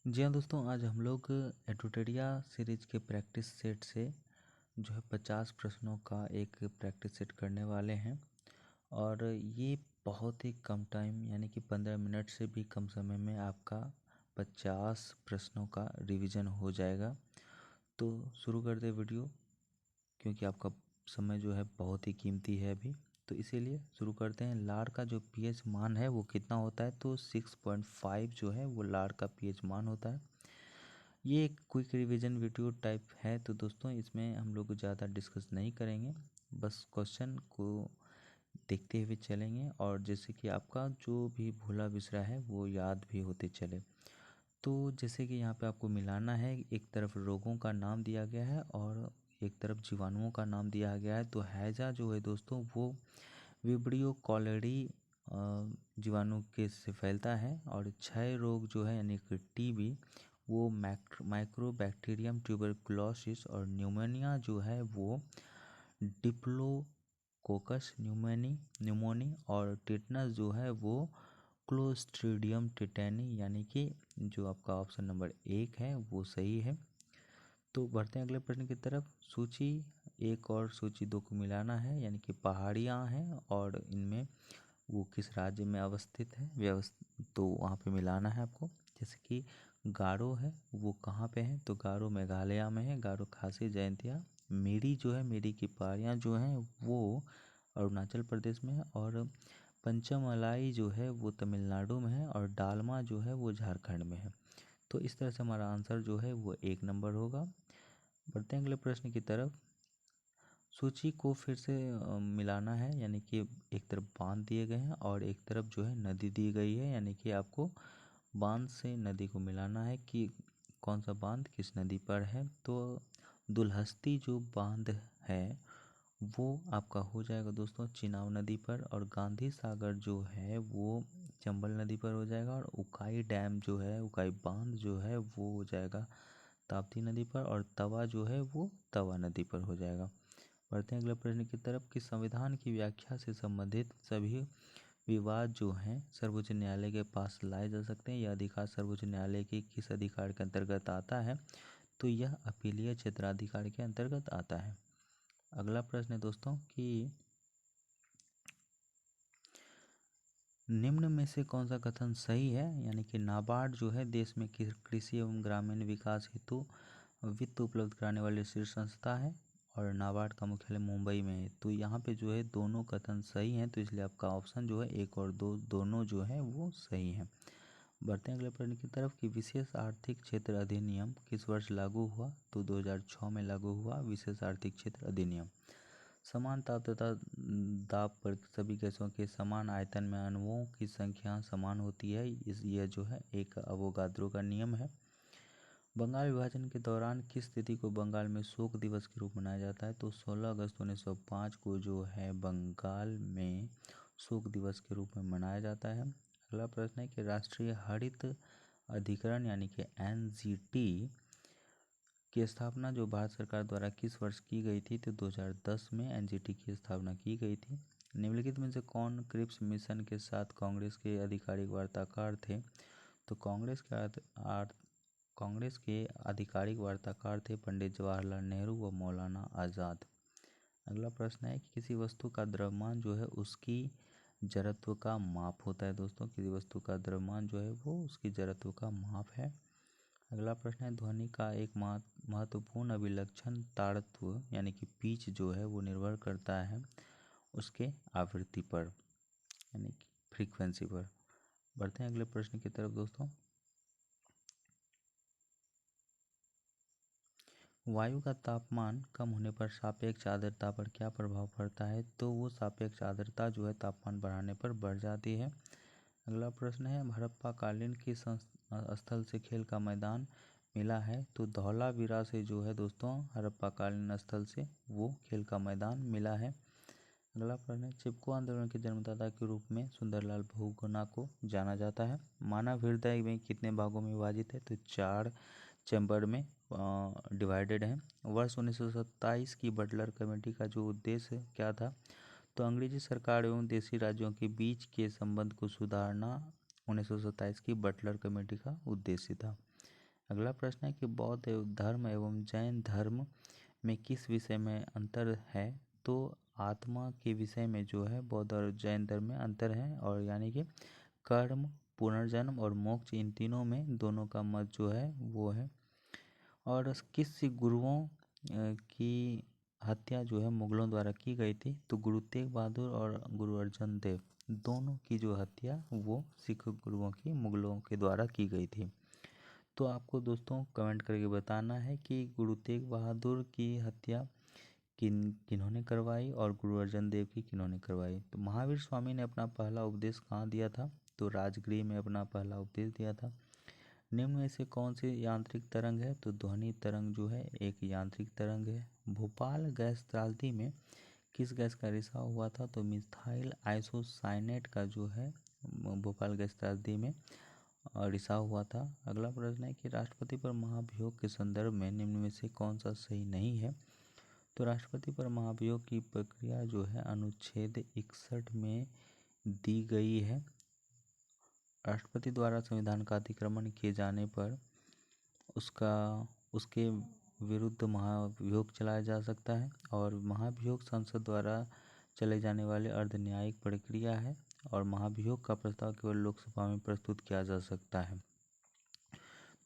जी हाँ दोस्तों, आज हम लोग एटुटेरिया सीरीज के प्रैक्टिस सेट से जो है 50 प्रश्नों का एक प्रैक्टिस सेट करने वाले हैं। और ये बहुत ही कम टाइम यानी कि 15 मिनट से भी कम समय में आपका 50 प्रश्नों का रिवीजन हो जाएगा। तो शुरू कर दे वीडियो, क्योंकि आपका समय जो है बहुत ही कीमती है अभी। तो इसीलिए शुरू करते हैं। लार का जो पीएच मान है वो कितना होता है, तो 6.5 जो है वो लार का पीएच मान होता है। ये एक क्विक रिवीजन वीडियो टाइप है, तो दोस्तों इसमें हम लोग ज़्यादा डिस्कस नहीं करेंगे, बस क्वेश्चन को देखते हुए चलेंगे और जैसे कि आपका जो भी भूला बिसरा है वो याद भी होते चले। तो जैसे कि यहाँ पे आपको मिलाना है, एक तरफ रोगों का नाम दिया गया है और एक तरफ जीवाणुओं का नाम दिया गया है। तो हैजा जो है दोस्तों वो विब्रियो कॉलेरी जीवाणु के से फैलता है, और क्षय रोग जो है यानी कि टीबी वो माइक्रोबैक्टीरियम ट्यूबरकुलोसिस, और न्यूमोनिया जो है वो डिप्लोकोकस न्यूमोनी, और टिटनस जो है वो क्लोस्ट्रीडियम टिटेनी, यानी कि जो आपका ऑप्शन नंबर 1 है वो सही है। तो बढ़ते हैं अगले प्रश्न की तरफ। सूची 1 और सूची 2 को मिलाना है, यानी कि पहाड़ियाँ हैं और इनमें वो किस राज्य में अवस्थित है तो वहाँ पे मिलाना है आपको। जैसे कि गारो है वो कहाँ पे है, तो गारो मेघालय में है, गारो खासी जयंतिया। मेरी जो है, मेरी की पहाड़ियाँ जो हैं वो अरुणाचल प्रदेश में है, और पंचमलाई जो है वो तमिलनाडु में है, और डालमा जो है वो झारखंड में है। तो इस तरह से हमारा आंसर जो है वो 1 नंबर होगा। बढ़ते हैं अगले प्रश्न की तरफ। सूची को फिर से मिलाना है, यानी कि एक तरफ बांध दिए गए हैं और एक तरफ जो है नदी दी गई है, यानी कि आपको बांध से नदी को मिलाना है कि कौन सा बांध किस नदी पर है। तो दुलहस्ती जो बांध है वो आपका हो जाएगा दोस्तों चिनाब नदी पर, और गांधी सागर जो है वो चंबल नदी पर हो जाएगा, और उकाई डैम जो है, उकाई बांध जो है वो हो जाएगा ताप्ती नदी पर, और तवा जो है वो तवा नदी पर हो जाएगा। बढ़ते हैं अगले प्रश्न की तरफ कि संविधान की व्याख्या से संबंधित सभी विवाद जो हैं सर्वोच्च न्यायालय के पास लाए जा सकते हैं। यह अधिकार सर्वोच्च न्यायालय के किस अधिकार के अंतर्गत आता है, तो यह अपीलीय क्षेत्राधिकार के अंतर्गत आता है। अगला प्रश्न है दोस्तों कि निम्न में से कौन सा कथन सही है, यानी कि नाबार्ड जो है देश में कृषि एवं ग्रामीण विकास हेतु वित्त उपलब्ध कराने वाली शीर्ष संस्था है, और नाबार्ड का मुख्यालय मुंबई में है। तो यहाँ पे जो है दोनों कथन सही हैं, तो इसलिए आपका ऑप्शन जो है 1 और 2 दोनों जो है वो सही हैं। बढ़ते हैं अगले प्रश्न की तरफ कि विशेष आर्थिक क्षेत्र अधिनियम किस वर्ष लागू हुआ, तो 2006 में लागू हुआ विशेष आर्थिक क्षेत्र अधिनियम। समान ताप तथा दाब पर सभी गैसों के समान आयतन में अणुओं की संख्या समान होती है, यह जो है एक अवोगाद्रो का नियम है। बंगाल विभाजन के दौरान किस तिथि को बंगाल में शोक दिवस के रूप में मनाया जाता है, तो 16 अगस्त 1905 को जो है बंगाल में शोक दिवस के रूप में मनाया जाता है। अगला प्रश्न है कि राष्ट्रीय हरित अधिकरण यानी कि एनजीटी की स्थापना जो भारत सरकार द्वारा किस वर्ष की गई थी, तो 2010 में एनजीटी की स्थापना की गई थी। निम्नलिखित में से कौन क्रिप्स मिशन के साथ कांग्रेस के आधिकारिक वार्ताकार थे, तो कांग्रेस के आधिकारिक वार्ताकार थे पंडित जवाहरलाल नेहरू व मौलाना आज़ाद। अगला प्रश्न है कि किसी वस्तु का द्रव्यमान जो है उसकी जड़त्व का माप होता है दोस्तों। किसी वस्तु का द्रव्यमान जो है वो उसकी जड़त्व का माप है। अगला प्रश्न है ध्वनि का एक महत्वपूर्ण अभिलक्षण ताड़त्व यानी कि पिच जो है वो निर्भर करता है उसके आवृत्ति पर यानी कि फ्रीक्वेंसी पर। बढ़ते हैं अगले प्रश्न की तरफ दोस्तों। वायु का तापमान कम होने पर सापेक्ष आर्द्रता पर क्या प्रभाव पड़ता है, तो वो सापेक्ष आर्द्रता जो है तापमान बढ़ाने पर बढ़ जाती है। अगला प्रश्न है हड़प्पा कालीन किस स्थल से खेल का मैदान मिला है, तो धौलावीरा से जो है दोस्तों हड़प्पा कालीन स्थल से वो खेल का मैदान मिला है। अगला प्रश्न है चिपको आंदोलन के जन्मदाता के रूप में सुंदरलाल बहुगुणा को जाना जाता है। मानव हृदय में कितने भागों में विभाजित है, तो 4 चैम्बर में डिवाइडेड है। वर्ष 1927 की बटलर कमेटी का जो उद्देश्य क्या था, तो अंग्रेजी सरकार एवं देशी राज्यों के बीच के संबंध को सुधारना 1927 की बटलर कमेटी का उद्देश्य था। अगला प्रश्न है कि बौद्ध धर्म एवं जैन धर्म में किस विषय में अंतर है। तो आत्मा के विषय में जो है बौद्ध और जैन धर्म में अंतर है, और यानी कि कर्म, पुनर्जन्म और मोक्ष, इन तीनों में दोनों का मत जो है वो है। और किस गुरुओं की हत्या जो है मुगलों द्वारा की गई थी। तो गुरु तेग बहादुर और गुरु अर्जन देव दोनों की जो हत्या वो सिख गुरुओं की मुगलों के द्वारा की गई थी। तो आपको दोस्तों कमेंट करके बताना है कि गुरु तेग बहादुर की हत्या किन्होंने करवाई और गुरु अर्जन देव की किन्होंने करवाई। तो महावीर स्वामी ने अपना पहला उपदेश कहाँ दिया था। तो राजगृह में अपना पहला उपदेश दिया था। निम्न में से कौन सी यांत्रिक तरंग है। तो ध्वनि तरंग जो है एक यांत्रिक तरंग है। भोपाल गैस त्रासदी में किस गैस का रिसाव हुआ था। तो मिथाइल आइसोसाइनेट का जो है भोपाल गैस त्रासदी में रिसाव हुआ था। अगला प्रश्न है कि राष्ट्रपति पर महाभियोग के संदर्भ में निम्न में से कौन सा सही नहीं है। तो राष्ट्रपति पर महाभियोग की प्रक्रिया जो है अनुच्छेद 61 में दी गई है। राष्ट्रपति द्वारा संविधान का अतिक्रमण किए जाने पर उसके विरुद्ध महाभियोग चलाया जा सकता है, और महाभियोग संसद द्वारा चले जाने वाले अर्ध न्यायिक प्रक्रिया है, और महाभियोग का प्रस्ताव केवल लोकसभा में प्रस्तुत किया जा सकता है।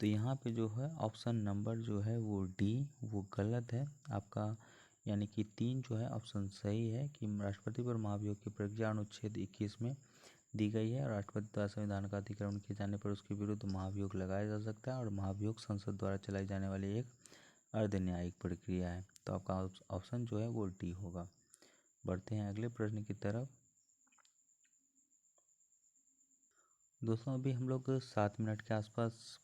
तो यहाँ पे जो है ऑप्शन नंबर जो है वो डी वो गलत है आपका, यानी कि 3 जो है ऑप्शन सही है कि राष्ट्रपति पर महाभियोग की प्रक्रिया अनुच्छेद 21 में दी गई है। राष्ट्रपति द्वारा संविधान का अतिक्रमण किए जाने पर उसके विरुद्ध महाभियोग लगाया जा सकता है, और महाभियोग संसद द्वारा चलाई जाने वाली एक अर्ध न्यायिक प्रक्रिया है। तो आपका ऑप्शन जो है वो डी होगा। बढ़ते हैं अगले प्रश्न की तरफ। दोस्तों अभी हम लोग 7 मिनट के आसपास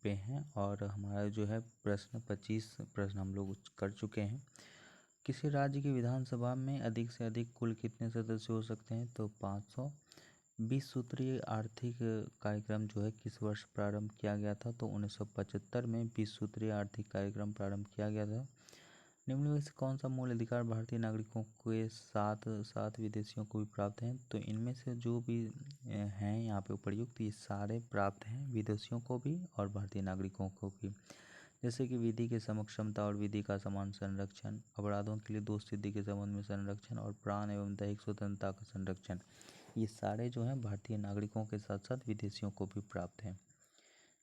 पे हैं, और हमारा जो है प्रश्न 25 प्रश्न हम लोग कर चुके हैं। किसी राज्य की विधानसभा में अधिक से अधिक कुल कितने सदस्य हो सकते हैं। तो 500। 20 सूत्रीय आर्थिक कार्यक्रम जो है किस वर्ष प्रारंभ किया गया था। तो 1975 में 20 सूत्रीय आर्थिक कार्यक्रम प्रारंभ किया गया था। निम्न में से कौन सा मूल अधिकार भारतीय नागरिकों के साथ साथ विदेशियों को भी प्राप्त है। तो इनमें से जो भी हैं यहाँ पे उपर्युक्त ये सारे प्राप्त हैं विदेशियों को भी और भारतीय नागरिकों को भी, जैसे कि विधि के समक्षमता और विधि का समान संरक्षण, अपराधों के लिए दोष सिद्धि के संबंध में संरक्षण, और प्राण एवं दैहिक स्वतंत्रता का संरक्षण। ये सारे जो हैं भारतीय नागरिकों के साथ साथ विदेशियों को भी प्राप्त हैं।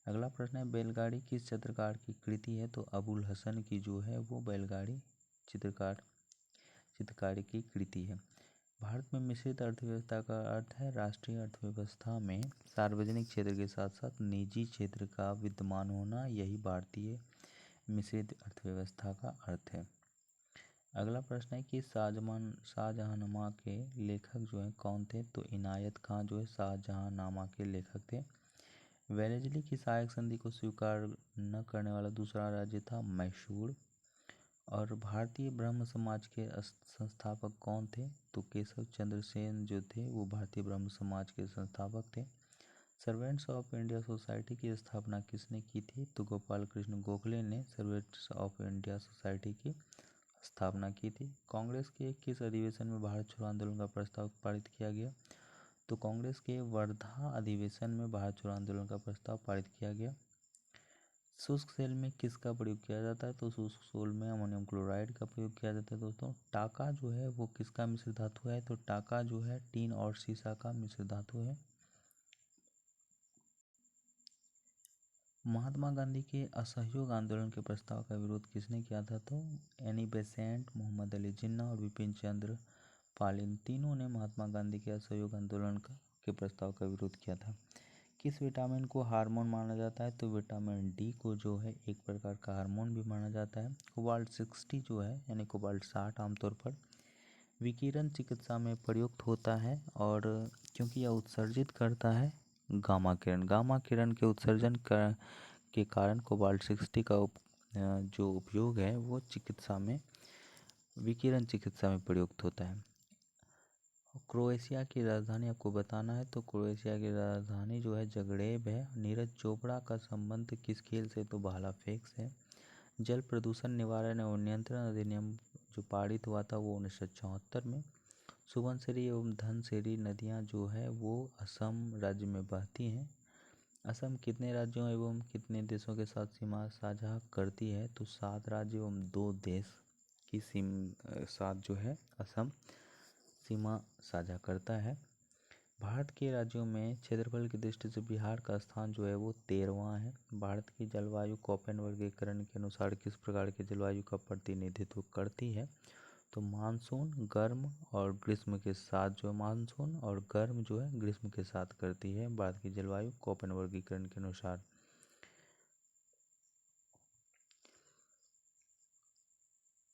अगला प्रश्न है बैलगाड़ी किस चित्रकार की कृति है। तो अबुल हसन की जो है वो बैलगाड़ी चित्रकारी की कृति है। भारत में मिश्रित अर्थव्यवस्था का अर्थ है राष्ट्रीय अर्थव्यवस्था में सार्वजनिक क्षेत्र के साथ साथ निजी क्षेत्र का विद्यमान होना, यही भारतीय मिश्रित अर्थव्यवस्था का अर्थ है। अगला प्रश्न है कि शाहजहांनामा के लेखक जो हैं कौन थे। तो इनायत खां जो है शाहजहांनामा के लेखक थे। वेलेस्ली की सहायक संधि को स्वीकार न करने वाला दूसरा राज्य था मैसूर। और भारतीय ब्रह्म समाज के संस्थापक कौन थे। तो केशव चंद्र सेन जो थे वो भारतीय ब्रह्म समाज के संस्थापक थे। सर्वेंट्स ऑफ इंडिया सोसाइटी की स्थापना किसने की थी। तो गोपाल कृष्ण गोखले ने सर्वेंट्स ऑफ इंडिया सोसाइटी की स्थापना की थी। कांग्रेस के किस अधिवेशन में भारत छोड़ो आंदोलन का प्रस्ताव पारित किया गया। तो कांग्रेस के वर्धा अधिवेशन में भारत छोड़ो आंदोलन का प्रस्ताव पारित किया गया। शुष्क सेल में किसका प्रयोग किया जाता है। तो शुष्क सेल में अमोनियम क्लोराइड का प्रयोग किया जाता है। दोस्तों टाका जो है वो किसका मिश्र धातु है। तो टाका जो है टीन और सीसा का मिश्र धातु है। महात्मा गांधी के असहयोग आंदोलन के प्रस्ताव का विरोध किसने किया था। तो एनी बेसेंट, मोहम्मद अली जिन्ना और विपिन चंद्र पाल, इन तीनों ने महात्मा गांधी के असहयोग आंदोलन के प्रस्ताव का विरोध किया था। किस विटामिन को हार्मोन माना जाता है। तो विटामिन डी को जो है एक प्रकार का हार्मोन भी माना जाता है। कोबाल्ट 60 जो है यानी कोबाल्ट 60 आमतौर पर विकिरण चिकित्सा में प्रयुक्त होता है, और क्योंकि यह उत्सर्जित करता है गामा किरण के उत्सर्जन के कारण कोबाल्ट 60 का जो उपयोग है वो चिकित्सा में विकिरण चिकित्सा में प्रयुक्त होता है। क्रोएशिया की राजधानी आपको बताना है। तो क्रोएशिया की राजधानी जो है जगरेब है। नीरज चोपड़ा का संबंध किस खेल से। तो भाला फेंक से। जल प्रदूषण निवारण एवं नियंत्रण अधिनियम जो पारित हुआ था वो 1974 में। सुबनसिरी एवं धनसिरी नदियाँ जो है वो असम राज्य में बहती हैं। असम कितने राज्यों एवं कितने देशों के साथ सीमा साझा करती है? तो 7 राज्य एवं 2 देश की साथ जो है असम सीमा साझा करता है। भारत के राज्यों में क्षेत्रफल की दृष्टि से बिहार का स्थान जो है वो 13वां है। भारत की जलवायु कोपेन वर्गीकरण के अनुसार किस प्रकार की जलवायु का प्रतिनिधित्व करती है? तो मानसून गर्म और ग्रीष्म के साथ जो मानसून और गर्म जो है ग्रीष्म के साथ करती है भारत की जलवायु कोपेन वर्गीकरण के अनुसार।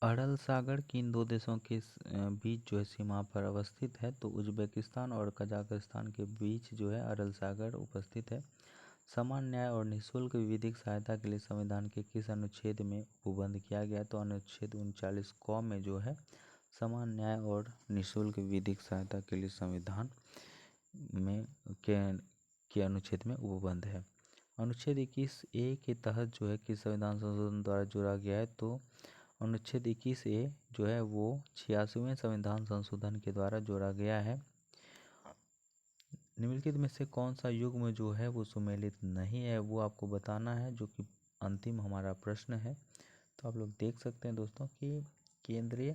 अरल सागर किन 2 देशों के बीच जो है सीमा पर अवस्थित है? तो उज्बेकिस्तान और कजाकिस्तान के बीच जो है अरल सागर उपस्थित है। समान न्याय और निःशुल्क विधिक सहायता के लिए संविधान के किस अनुच्छेद में उपबंध किया गया? तो अनुच्छेद 39 क में जो है समान न्याय और निःशुल्क विधिक सहायता के लिए संविधान में के अनुच्छेद में उपबंध है। अनुच्छेद 21A के तहत जो है कि संविधान संशोधन द्वारा जोड़ा गया है? तो अनुच्छेद 21A जो है वो 86वें संविधान संशोधन के द्वारा जोड़ा गया है। निम्नलिखित में से कौन सा युग्म जो है वो सुमेलित नहीं है, वो आपको बताना है, जो कि अंतिम हमारा प्रश्न है। तो आप लोग देख सकते हैं दोस्तों कि केंद्रीय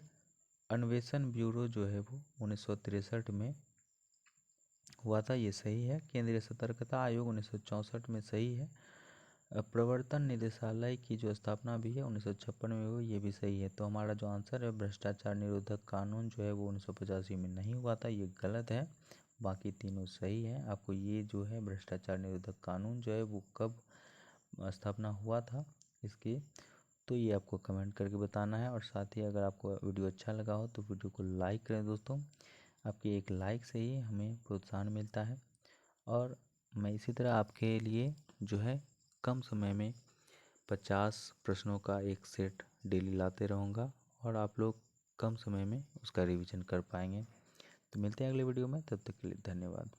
अन्वेषण ब्यूरो जो है वो 1963 में हुआ था, ये सही है। केंद्रीय सतर्कता आयोग 1964 में सही है। प्रवर्तन निदेशालय की जो स्थापना भी है 1956 में हुई, ये भी सही है। तो हमारा जो आंसर है भ्रष्टाचार निरोधक कानून जो है वो 1985 में नहीं हुआ था, ये गलत है। बाकी तीनों सही है। आपको ये जो है भ्रष्टाचार निरोधक कानून जो है वो कब स्थापना हुआ था इसकी, तो ये आपको कमेंट करके बताना है। और साथ ही अगर आपको वीडियो अच्छा लगा हो तो वीडियो को लाइक करें दोस्तों। आपकी एक लाइक से ही हमें प्रोत्साहन मिलता है। और मैं इसी तरह आपके लिए जो है कम समय में 50 प्रश्नों का एक सेट डेली लाते रहूँगा और आप लोग कम समय में उसका रिवीजन कर पाएंगे। तो मिलते हैं अगले वीडियो में, तब तक के लिए धन्यवाद।